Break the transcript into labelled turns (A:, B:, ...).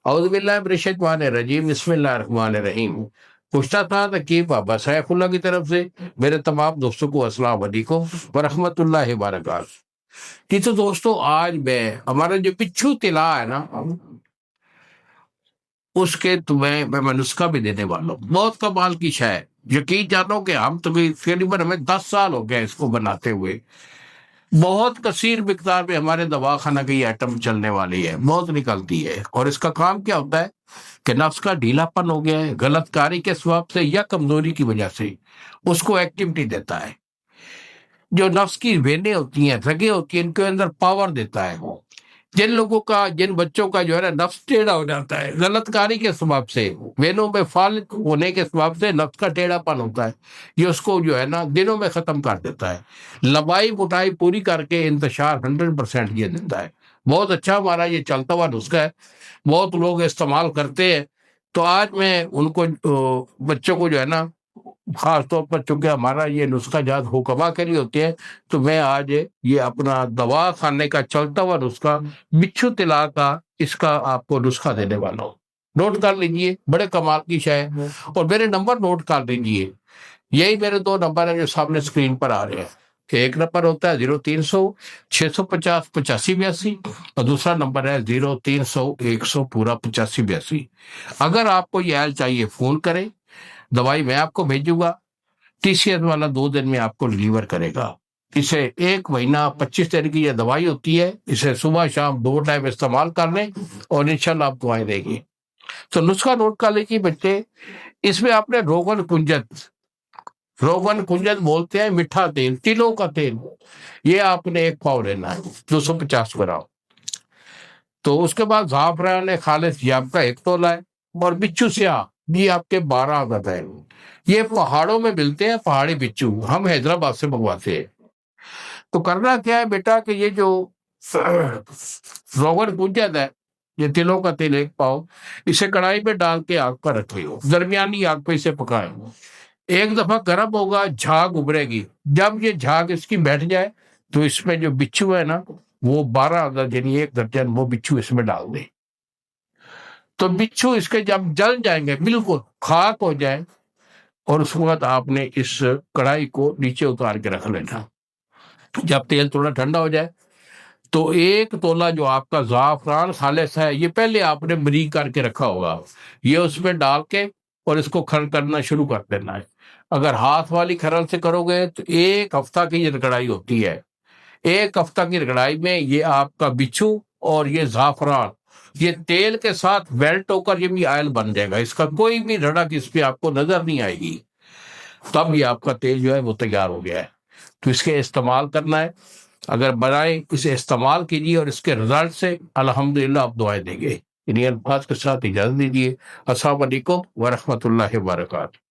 A: औज़ुबिल्लाहिमिनश्शैतानिर्रजीम बिस्मिल्लाहिर्रहमानिर्रहीम। पूछता था नकीब बाबा सैफुल्लाह की तरफ से। मेरे तमाम दोस्तों को अस्सलाम वालेकुम व रहमतुल्लाहि व बरकातहू। जी तो दोस्तों, आज मैं हमारा जो पिच्छू तिला है ना, उसके तुम्हें मैं नुस्खा भी देने वाला हूँ। बहुत कमाल की शय है। यकीन जानो कि हम तकरीबन हमें 10 साल हो गए इसको बनाते हुए। बहुत कसीर मिकदार में हमारे दवाखाना की आइटम चलने वाली है, बहुत निकलती है। और इसका काम क्या होता है कि नफ्स का ढीलापन हो गया है गलत कारी के स्वभाव से या कमजोरी की वजह से, उसको एक्टिविटी देता है। जो नफ्स की वेनें होती हैं, रगें होती हैं, इनके अंदर पावर देता है वो। जिन बच्चों का जो है ना नफ्स टेढ़ा हो जाता है गलत कारी के स्वभाव से, वेनों में फाल होने के स्वभाव से नफ्स का टेढ़ापन होता है, ये उसको जो है ना दिनों में खत्म कर देता है। लंबाई मोटाई पूरी करके इंतशार 100% ये देता है। बहुत अच्छा हमारा ये चलता हुआ नुस्खा है, बहुत लोग इस्तेमाल करते हैं। तो आज मैं उनको बच्चों को जो है ना, खास तौर पर चूंकि हमारा ये नुस्खा जात हुक्मा के लिए होते हैं, तो मैं आज ये अपना दवा खाने का चलता हुआ नुस्खा बिच्छू तिला का, इसका आपको नुस्खा देने वाला हूँ। नोट कर लीजिए, बड़े कमाल की शय है। और मेरे नंबर नोट कर लीजिए, यही मेरे 2 नंबर है जो सामने स्क्रीन पर आ रहे हैं। कि एक नंबर होता है 0300 650 85 82 और दूसरा नंबर है 0300 100 पूरा 85 82। अगर आपको ये हाल चाहिए फोन करें, दवाई मैं आपको भेजूंगा। TCS वाला 2 दिन में आपको डिलीवर करेगा। इसे 1 महीना 25 दिन की यह दवाई होती है। इसे सुबह शाम 2 टाइम इस्तेमाल कर लें और इंशाल्लाह आप दवाएं देगी। तो नुस्खा नोट कर लीजिए बच्चे। इसमें आपने रोगन कुंजन बोलते हैं मीठा तेल, तिलों का तेल, ये आपने 1 पाव लेना है, 250 ग्राम। तो उसके बाद ज़ाफ़रान खालिस ये आपका 1 तोला है। और बिच्छू स्याह ये आपके 12 अदद है। ये पहाड़ों में मिलते हैं, पहाड़ी बिच्छू, हम हैदराबाद से मंगवाते हैं। तो करना क्या है बेटा कि ये जो रोगन कुंजन है, ये तिलों का तेल 1 पाव, इसे कढ़ाई में डाल के आग पर रखे हो, दरमियानी आग पे इसे पकाए। एक दफा गर्म होगा, झाग उभरेगी। जब ये झाग इसकी बैठ जाए तो इसमें जो बिच्छू है ना, वो 12 अदद यानी 1 दर्जन वो बिच्छू इसमें डाल दे। तो बिच्छू इसके जब जल जाएंगे, बिल्कुल खाक हो जाए, और उसके बाद आपने इस कढ़ाई को नीचे उतार के रख लेना। जब तेल थोड़ा ठंडा हो जाए तो 1 तोला जो आपका ज़ाफ़रान खालिस है, ये पहले आपने बरी करके रखा होगा, ये उसमें डाल के और इसको खरल करना शुरू कर देना है। अगर हाथ वाली खरल से करोगे तो 1 हफ्ता की ये रगड़ाई होती है। 1 हफ्ता की रगड़ाई में ये आपका बिच्छू और ये ज़ाफ़रान ये तेल के साथ वेल्ट होकर ये भी ऑयल बन जाएगा। इसका कोई भी रड़क इस पे आपको नजर नहीं आएगी। तब ये आपका तेल जो है वो तैयार हो गया है। तो इसके इस्तेमाल करना है। अगर बनाए इसे इस्तेमाल कीजिए और इसके रिजल्ट से अल्हम्दुलिल्लाह आप दुआएं देंगे। इन्हीं अल्फाज के साथ इजाजत दीजिए। अस्सलाम वालेकुम व रहमतुल्लाहि व बरकातहू।